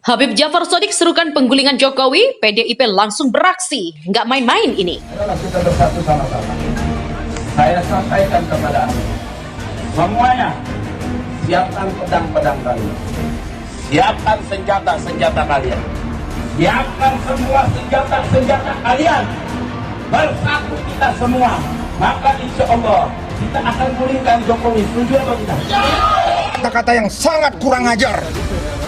Habib Jafar Shadiq serukan penggulingan Jokowi, PDIP langsung beraksi. Nggak main-main ini. Adalah kita bersatu sama-sama. Saya sampaikan kepada semuanya, siapkan pedang-pedang kalian, siapkan senjata-senjata kalian, siapkan semua senjata-senjata kalian. Bersatu kita semua, maka insya Allah kita akan gulingkan Jokowi. Setuju atau tidak? Kata-kata yang sangat kurang ajar.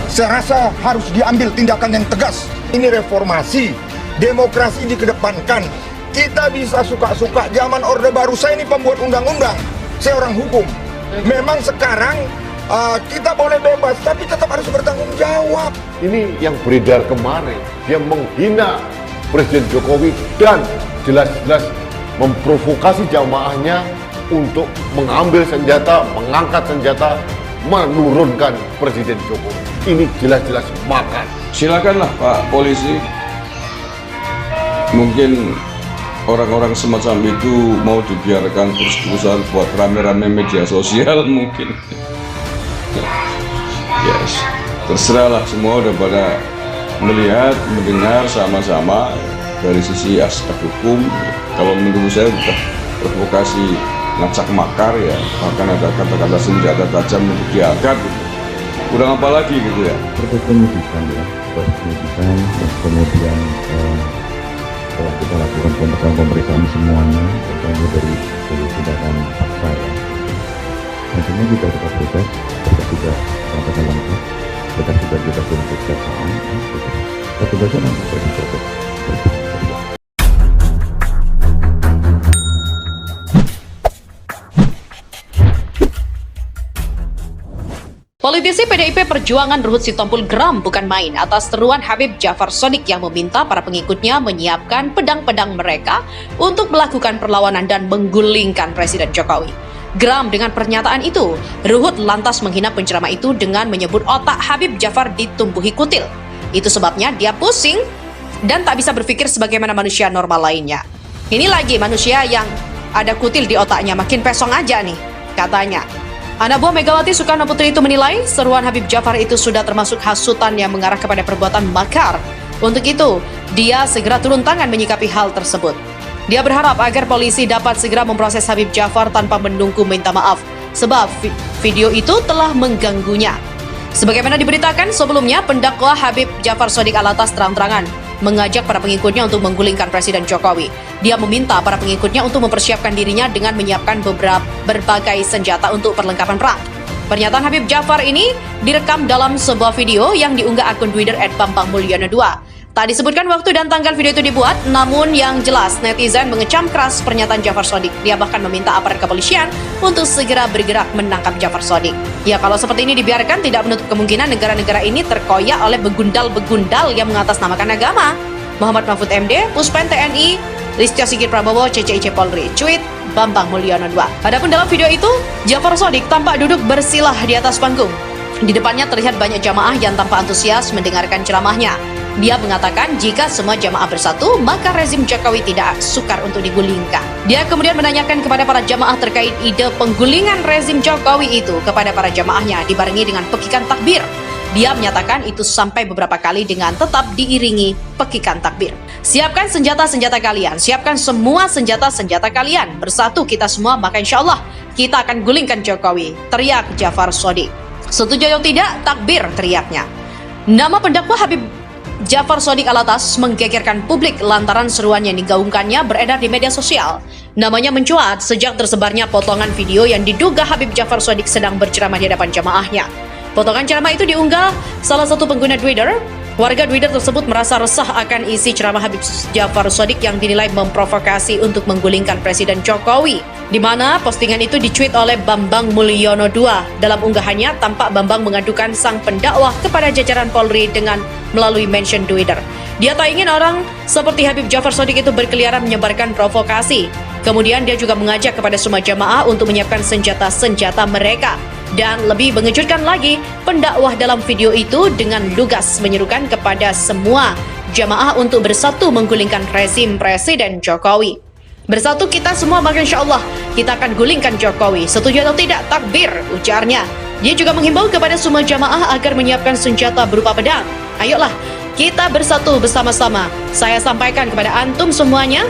Saya rasa harus diambil tindakan yang tegas. Ini reformasi, demokrasi dikedepankan. Kita bisa suka-suka, zaman Orde Baru. Saya ini pembuat undang-undang, saya orang hukum. Memang sekarang kita boleh bebas, tapi tetap harus bertanggung jawab. Ini yang beredar kemarin, dia menghina Presiden Jokowi dan jelas-jelas memprovokasi jamaahnya untuk mengambil senjata, mengangkat senjata, menurunkan Presiden Jokowi. Ini jelas-jelas makar. Silakanlah Pak Polisi. Mungkin orang-orang semacam itu mau dibiarkan terus-terusan buat rame-rame media sosial mungkin. Yes, terserahlah, semua udah pada melihat, mendengar sama-sama dari sisi aspek hukum. Kalau menurut saya sudah provokasi ngacak makar ya, bahkan ada kata-kata senjata tajam untuk diangkat gitu. Kurang apa lagi gitu ya. Proses penyidikan ya, proses penyidikan dan kemudian setelah kita lakukan pemeriksaan semuanya, terutama dari tindakan paksa ya, tentunya juga kita proses tidak sampai lengkap, kita tuntut kejaksaan, tentu saja nanti proses. Politisi PDIP Perjuangan Ruhut Sitompul geram bukan main atas seruan Habib Jafar Shadiq yang meminta para pengikutnya menyiapkan pedang-pedang mereka untuk melakukan perlawanan dan menggulingkan Presiden Jokowi. Geram dengan pernyataan itu, Ruhut lantas menghina penceramah itu dengan menyebut otak Habib Jafar ditumbuhi kutil. Itu sebabnya dia pusing dan tak bisa berpikir sebagaimana manusia normal lainnya. Ini lagi manusia yang ada kutil di otaknya, makin pesong aja nih, katanya. Anak buah Megawati Soekarno Putri itu menilai seruan Habib Jafar itu sudah termasuk hasutan yang mengarah kepada perbuatan makar. Untuk itu, dia segera turun tangan menyikapi hal tersebut. Dia berharap agar polisi dapat segera memproses Habib Jafar tanpa menunggu minta maaf, sebab video itu telah mengganggunya. Sebagaimana diberitakan sebelumnya, pendakwa Habib Jafar Shadiq Alatas terang-terangan mengajak para pengikutnya untuk menggulingkan Presiden Jokowi. Dia meminta para pengikutnya untuk mempersiapkan dirinya dengan menyiapkan berbagai senjata untuk perlengkapan perang. Pernyataan Habib Jafar ini direkam dalam sebuah video yang diunggah akun Twitter @bambangmulyono2. Tak disebutkan waktu dan tanggal video itu dibuat, namun yang jelas netizen mengecam keras pernyataan Jafar Shadiq. Dia bahkan meminta aparat kepolisian untuk segera bergerak menangkap Jafar Shadiq. Ya, kalau seperti ini dibiarkan, tidak menutup kemungkinan negara-negara ini terkoyak oleh begundal-begundal yang mengatasnamakan agama. Muhammad Mahfud MD, Puspen TNI, Listio Sigit Prabowo, CCIC Polri. Tweet Bambang Mulyono 2. Adapun dalam video itu, Jafar Shadiq tampak duduk bersilah di atas panggung. Di depannya terlihat banyak jamaah yang tanpa antusias mendengarkan ceramahnya. Dia mengatakan jika semua jamaah bersatu, maka rezim Jokowi tidak sukar untuk digulingkan. Dia kemudian menanyakan kepada para jamaah terkait ide penggulingan rezim Jokowi itu kepada para jamaahnya dibarengi dengan pekikan takbir. Dia menyatakan itu sampai beberapa kali dengan tetap diiringi pekikan takbir. Siapkan senjata-senjata kalian, siapkan semua senjata-senjata kalian. Bersatu kita semua, maka insya Allah kita akan gulingkan Jokowi, teriak Jafar Shadiq. Setuju atau tidak, takbir teriaknya. Nama pendakwa Habib Jafar Shadiq Alatas menggegerkan publik lantaran seruan yang digaungkannya beredar di media sosial. Namanya mencuat sejak tersebarnya potongan video yang diduga Habib Jafar Shadiq sedang berceramah di hadapan jamaahnya. Potongan ceramah itu diunggah salah satu pengguna Twitter. Warga Twitter tersebut merasa resah akan isi ceramah Habib Jafar Shadiq yang dinilai memprovokasi untuk menggulingkan Presiden Jokowi. Di mana postingan itu dicuit oleh Bambang Mulyono 2. Dalam unggahannya, tampak Bambang mengadukan sang pendakwah kepada jajaran Polri dengan melalui mention Twitter. Dia tak ingin orang seperti Habib Jafar Shadiq itu berkeliaran menyebarkan provokasi. Kemudian dia juga mengajak kepada semua jamaah untuk menyiapkan senjata-senjata mereka. Dan lebih mengejutkan lagi, pendakwah dalam video itu dengan lugas menyerukan kepada semua jamaah untuk bersatu menggulingkan rezim Presiden Jokowi. Bersatu kita semua, maka insya Allah kita akan gulingkan Jokowi. Setuju atau tidak, takbir, ujarnya. Dia juga menghimbau kepada semua jamaah agar menyiapkan senjata berupa pedang. Ayolah, kita bersatu bersama-sama. Saya sampaikan kepada antum semuanya,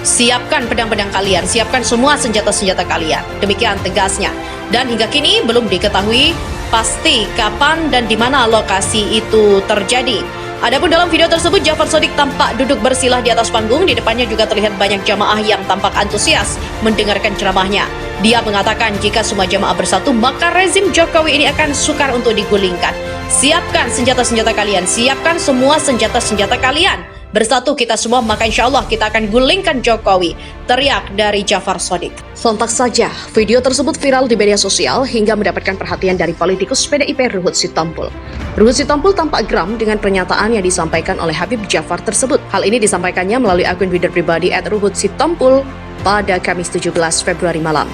siapkan pedang-pedang kalian, siapkan semua senjata-senjata kalian. Demikian tegasnya. Dan hingga kini belum diketahui pasti kapan dan di mana lokasi itu terjadi. Adapun dalam video tersebut, Jafar Shadiq tampak duduk bersilah di atas panggung. Di depannya juga terlihat banyak jamaah yang tampak antusias mendengarkan ceramahnya. Dia mengatakan jika semua jamaah bersatu, maka rezim Jokowi ini akan sukar untuk digulingkan. Siapkan senjata-senjata kalian, siapkan semua senjata-senjata kalian. Bersatu kita semua, maka insya Allah kita akan gulingkan Jokowi, teriak dari Jafar Shadiq. Sontak saja, video tersebut viral di media sosial hingga mendapatkan perhatian dari politikus PDIP Ruhut Sitompul. Ruhut Sitompul tampak geram dengan pernyataan yang disampaikan oleh Habib Jafar tersebut. Hal ini disampaikannya melalui akun Twitter pribadi @ruhutsitompul pada Kamis 17 Februari malam.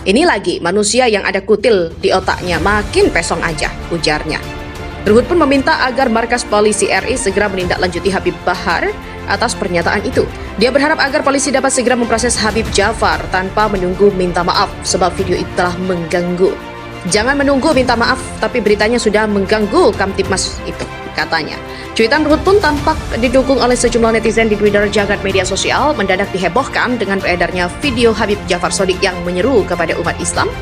Ini lagi manusia yang ada kutil di otaknya, makin pesong aja, ujarnya. Ruhut pun meminta agar markas polisi RI segera menindaklanjuti Habib Bahar atas pernyataan itu. Dia berharap agar polisi dapat segera memproses Habib Jafar tanpa menunggu minta maaf sebab video itu telah mengganggu. Jangan menunggu minta maaf, tapi beritanya sudah mengganggu Kamtibmas itu, katanya. Cuitan Ruhut pun tampak didukung oleh sejumlah netizen di Twitter jagat media sosial, mendadak dihebohkan dengan beredarnya video Habib Jafar Shadiq yang menyeru kepada umat Islam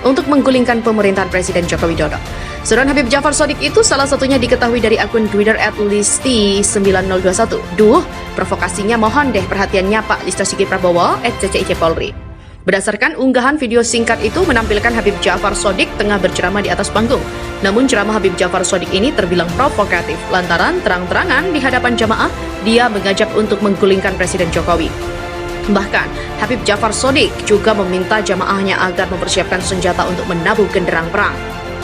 untuk menggulingkan pemerintahan Presiden Joko Widodo. Seruan Habib Jafar Shadiq itu salah satunya diketahui dari akun Twitter @listi9021. Duh, provokasinya mohon deh perhatiannya Pak Listio Sigit Prabowo @CCIC Polri. Berdasarkan unggahan video singkat itu menampilkan Habib Jafar Shadiq tengah berceramah di atas panggung. Namun ceramah Habib Jafar Shadiq ini terbilang provokatif lantaran terang-terangan di hadapan jamaah dia mengajak untuk menggulingkan Presiden Jokowi. Bahkan, Habib Jafar Shadiq juga meminta jamaahnya agar mempersiapkan senjata untuk menabuh genderang perang.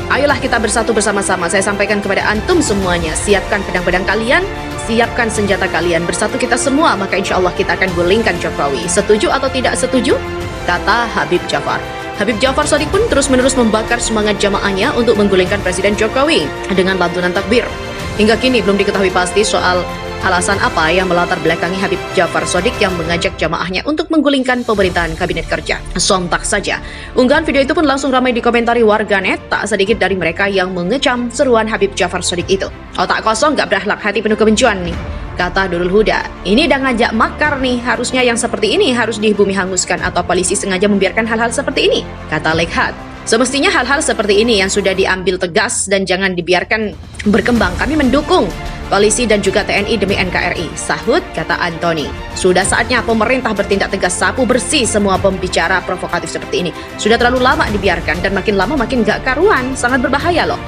Ayolah kita bersatu bersama-sama, saya sampaikan kepada antum semuanya, siapkan pedang-pedang kalian, siapkan senjata kalian, bersatu kita semua, maka insya Allah kita akan gulingkan Jokowi. Setuju atau tidak setuju? Kata Habib Jafar. Habib Jafar Shadiq pun terus-menerus membakar semangat jamaahnya untuk menggulingkan Presiden Jokowi dengan lantunan takbir. Hingga kini belum diketahui pasti soal alasan apa yang melatar belakangi Habib Jafar Shadiq yang mengajak jamaahnya untuk menggulingkan pemerintahan kabinet kerja. Sontak saja, unggahan video itu pun langsung ramai dikomentari warganet, tak sedikit dari mereka yang mengecam seruan Habib Jafar Shadiq itu. Otak kosong gak berakhlak, hati penuh kebencian nih, kata Nurul Huda. Ini udah ngajak makar nih, harusnya yang seperti ini harus dibumi hanguskan atau polisi sengaja membiarkan hal-hal seperti ini, kata Lekhat. Semestinya hal-hal seperti ini yang sudah diambil tegas dan jangan dibiarkan berkembang. Kami mendukung polisi dan juga TNI demi NKRI, sahut kata Antoni. Sudah saatnya pemerintah bertindak tegas, sapu bersih semua pembicara provokatif seperti ini. Sudah terlalu lama dibiarkan dan makin lama makin gak karuan, sangat berbahaya loh.